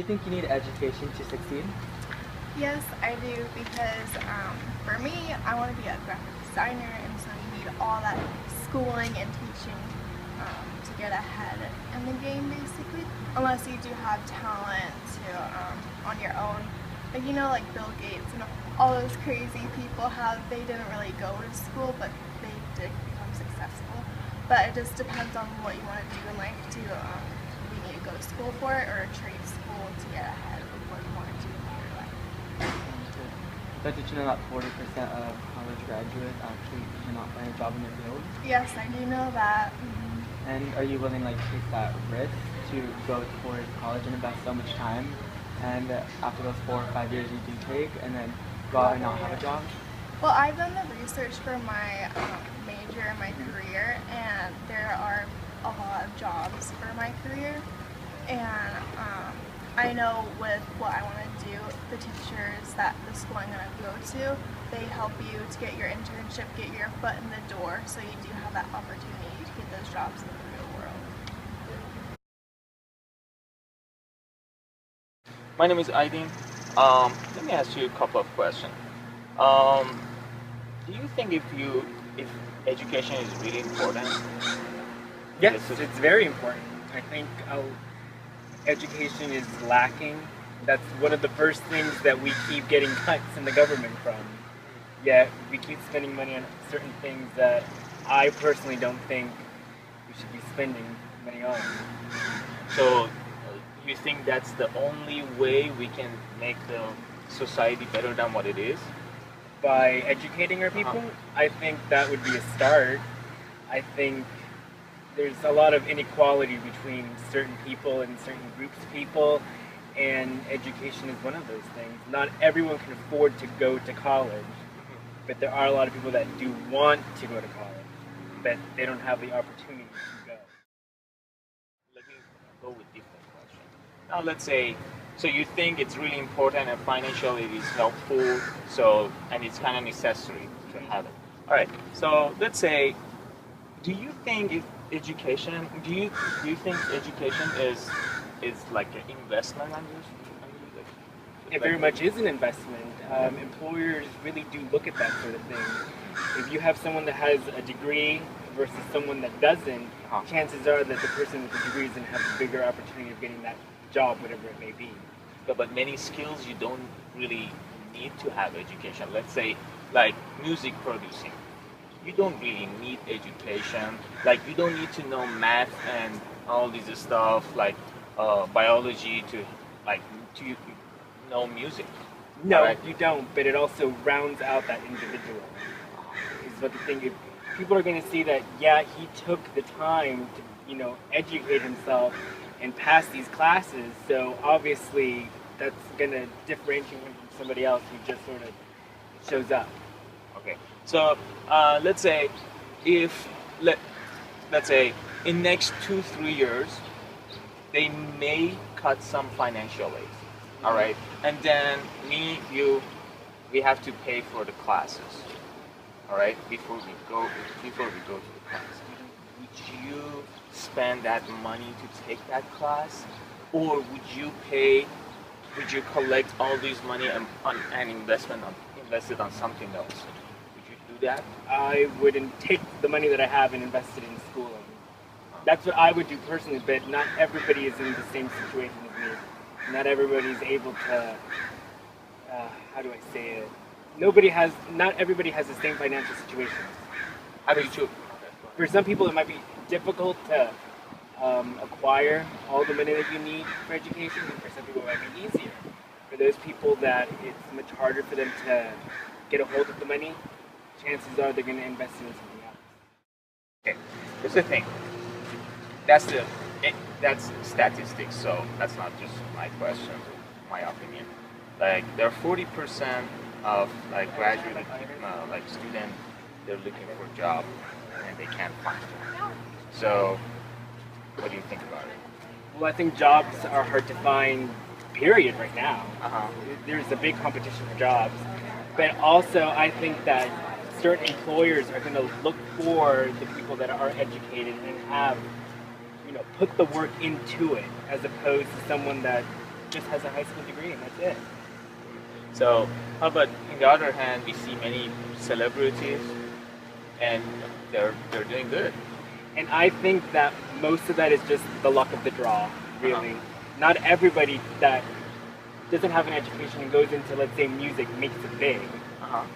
think you need education to succeed? Yes, I do because for me, I want to be a graphic designer, and so you need all that schooling and teaching to get ahead in the game, basically. Unless you do have talent to on your own, like like Bill Gates and all those crazy people have. They didn't really go to school, but they did become successful. But it just depends on what you want to do in life. Do you need to go to school for it, or a trade school to get ahead of what you want to do in your life? But did you know that 40% of college graduates actually cannot find a job in their field? Yes, I do know that. And are you willing to take that risk to go towards college and invest so much time, and after those 4 or 5 years you do take, and then go out and not have a job? Well, I've done the research for my major and my career, and there are a lot of jobs for my career. And I know with what I want to do, the teachers that the school I'm going to go to, they help you to get your internship, get your foot in the door, so you do have that opportunity to get those jobs in the real world. My name is Aydin. Let me ask you a couple of questions. Um, do you think if education is really important? Yes, Yes, it's very important. I think education is lacking. That's one of the first things that we keep getting cuts in the government from. Yet we keep spending money on certain things that I personally don't think we should be spending money on. So, you think that's the only way we can make the society better than what it is? By educating our people, I think that would be a start. I think there's a lot of inequality between certain people and certain groups of people, and education is one of those things. Not everyone can afford to go to college, but there are a lot of people that do want to go to college, but they don't have the opportunity to go. Let me go with different question. Now, let's say, so you think it's really important and financially it is helpful, so and it's kind of necessary to have it. All right. So let's say, do you think education? Do you think education is like an investment on you? It very much is an investment. Employers really do look at that sort of thing. If you have someone that has a degree versus someone that doesn't, chances are that the person with the degree is going to have a bigger opportunity of getting that job, whatever it may be. But many skills you don't really need to have education. Let's say like music producing. You don't really need education. Like you don't need to know math and all this stuff like biology to like to know music. No, Right. you don't, but it also rounds out that individual. Is what the thing is. People are going to see that, yeah, he took the time to, educate himself and pass these classes, so obviously that's going to differentiate him from somebody else who just sort of shows up. Okay. So let's say if let's say in next 2-3 years they may cut some financial aid. All right, and then we have to pay for the classes. All right, before we go to the class, would you spend that money to take that class, or would you pay? Would you collect all this money and invest it on something else? Would you do that? I wouldn't take the money that I have and invest it in schooling. That's what I would do personally, but not everybody is in the same situation as me. Not everybody is able to, how do I say it? Not everybody has the same financial situation. How do you choose? For some people, it might be difficult to acquire all the money that you need for education, and for some people, it might be easier. For those people that it's much harder for them to get a hold of the money, chances are they're going to invest it in something else. Okay, here's the thing. That's statistics, so that's not just my question, my opinion. Like there are 40% of like graduate like students, they're looking for a job and they can't find one. So, what do you think about it? Well, I think jobs are hard to find, period, right now. Uh-huh. There's a big competition for jobs. But also, I think that certain employers are going to look for the people that are educated and have, put the work into it, as opposed to someone that just has a high school degree and that's it. So, how about in the other hand, we see many celebrities, and they're doing good. And I think that most of that is just the luck of the draw, really. Not everybody that doesn't have an education and goes into, let's say, music makes it big.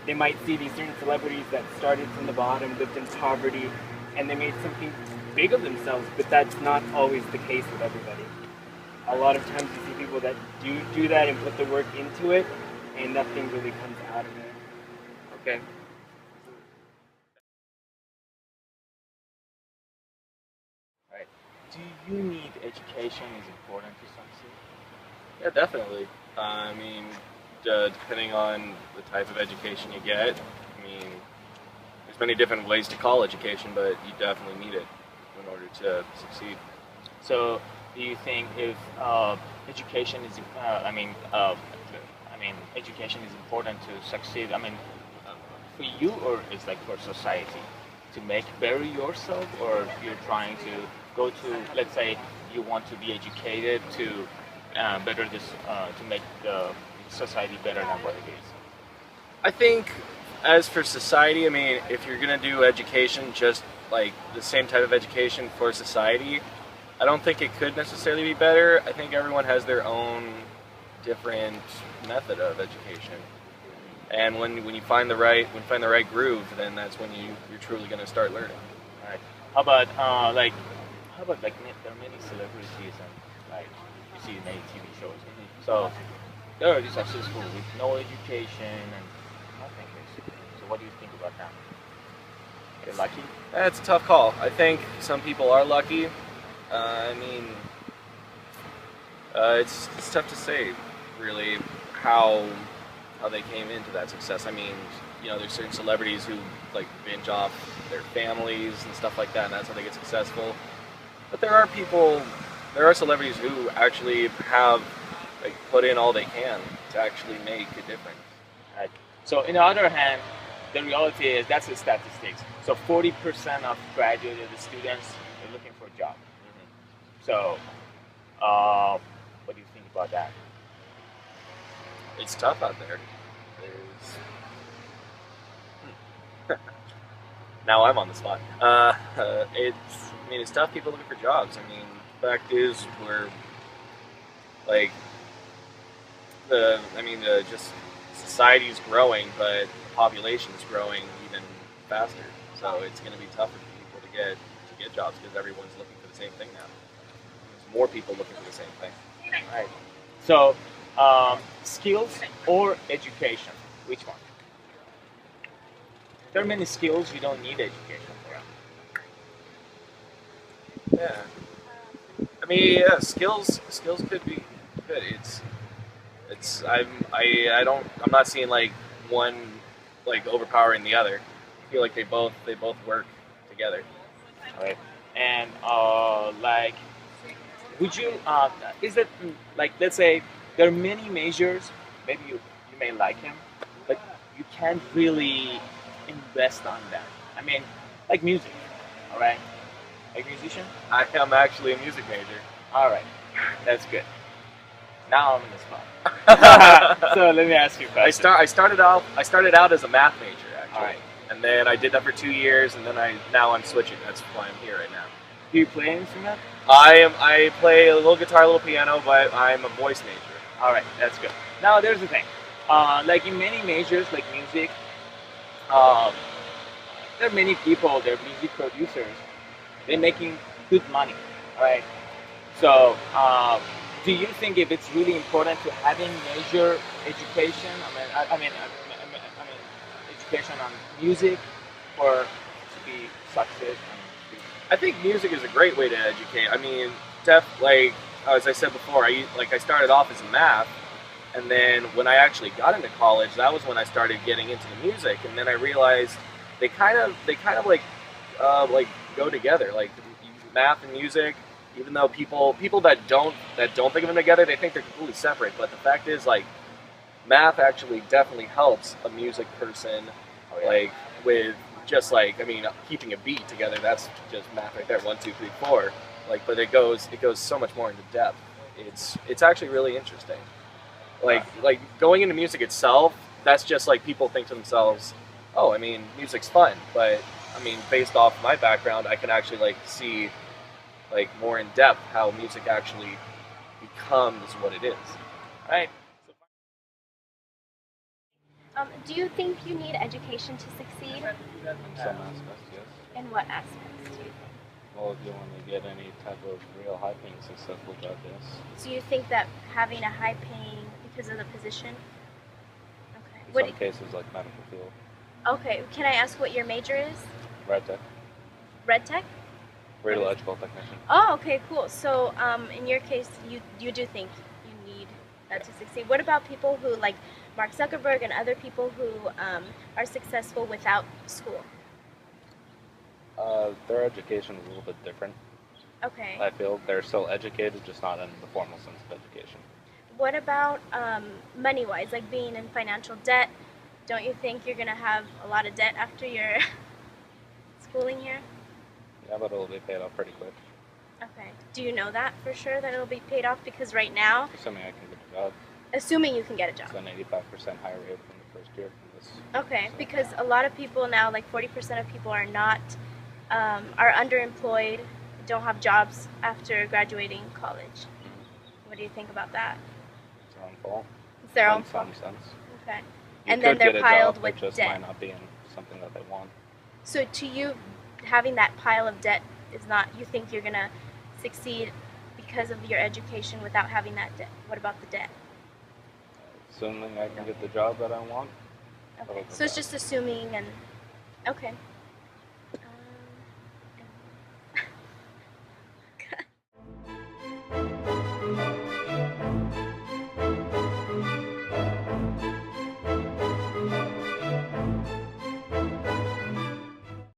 They might see these certain celebrities that started from the bottom, lived in poverty, and they made something big of themselves, but that's not always the case with everybody. A lot of times you see people that do that and put the work into it, and nothing really comes out of it. Okay. Right. Do you need education is important to succeed? Yeah, definitely. I mean, depending on the type of education you get, I mean, there's many different ways to call education, but you definitely need it in order to succeed. So, do you think if education is, education is important to succeed? I mean, for you, or it's like for society to make better yourself, or you're trying to go to, let's say, you want to be educated to better this, to make the society better than what it is. I think, as for society, I mean, if you're going to do education, just like the same type of education for society, I don't think it could necessarily be better. I think everyone has their own different method of education, and when you find the right groove, then that's when you're truly going to start learning. Right. How about there are many celebrities and like you see many TV shows. So they're already successful with no education and nothing basically. So what do you think about that? They're lucky? It's a tough call. I think some people are lucky. I mean, it's tough to say, really, how they came into that success. I mean, you know, there's certain celebrities who like binge off their families and stuff like that, and that's how they get successful. But there are celebrities who actually have like put in all they can to actually make a difference. Right. So in the other hand, the reality is that's the statistics. So 40% of graduated students are looking for a job. So, what do you think about that? It's tough out there. Now I'm on the spot. It's tough. People looking for jobs. I mean, the fact is, we're like just society's growing, but the population is growing even faster. So it's going to be tougher for people to get jobs because everyone's looking for the same thing now. There's more people looking for the same thing. Right. So, skills or education? Which one? There are many skills you don't need education for. Yeah. I mean, yeah, skills could be good. I'm not seeing like one like overpowering the other. I feel like they both work together. Right. And would you is it like, let's say there are many majors, maybe you may like him, but you can't really invest on them. I mean, like music, all right? Like musician? I am actually a music major. All right, that's good. Now I'm in the spot. So let me ask you a question. I started out as a math major actually, all right. And then I did that for 2 years, and then now I'm switching. That's why I'm here right now. Do you play an instrument? I play a little guitar, a little piano, but I'm a voice major. All right, that's good. Now there's the thing. Like in many majors, like music, there are many people. They're music producers. They're making good money, right? So, do you think if it's really important to having major education? I mean, education on music for to be success. I think music is a great way to educate. I mean, as I said before, I started off as a math, and then when I actually got into college, that was when I started getting into the music, and then I realized they kind of go together, like math and music. Even though people that don't think of them together, they think they're completely separate. But the fact is, like, math actually definitely helps a music person, like with just keeping a beat together. That's just math right there. 1, 2, 3, 4. Like, but it goes so much more into depth. it's actually really interesting. Like going into music itself, that's just like people think to themselves, oh, I mean, music's fun, but I mean, based off my background, I can actually like see like more in depth how music actually becomes what it is. Right? Do you think you need education to succeed? In some aspects, yes. In what aspects do you think? Well, if you want to get any type of real high-paying successful job, yes. So you think that having a high paying because of the position? Okay. In What some cases, like medical field, okay, can I ask what your major is? red tech, Red tech? radiological technician. Oh, okay, cool. So, in your case, you do think you need that to succeed. What about people who, like Mark Zuckerberg and other people who are successful without school? Their education is a little bit different. Okay. I feel they're still educated, just not in the formal sense of education. What about money-wise, like being in financial debt? Don't you think you're gonna have a lot of debt after your schooling here? Yeah, but it'll be paid off pretty quick, Okay. Do you know that for sure that it'll be paid off? Because right now, assuming I can get a job. assuming you can get a job. It's an 85% higher rate from the first year from this. Okay, because a lot of people now, like 40% of people are not, are underemployed, don't have jobs after graduating college. What do you think about that? It's their own fault. It's their own In fault. some sense. Okay. You And then could they're get a piled job, with but just debt. might not be in something that they want. So to you, having that pile of debt is not, you think you're gonna succeed because of your education without having that debt? What about the debt? Assuming I can get the job that I want. Okay. So it's just assuming and, okay.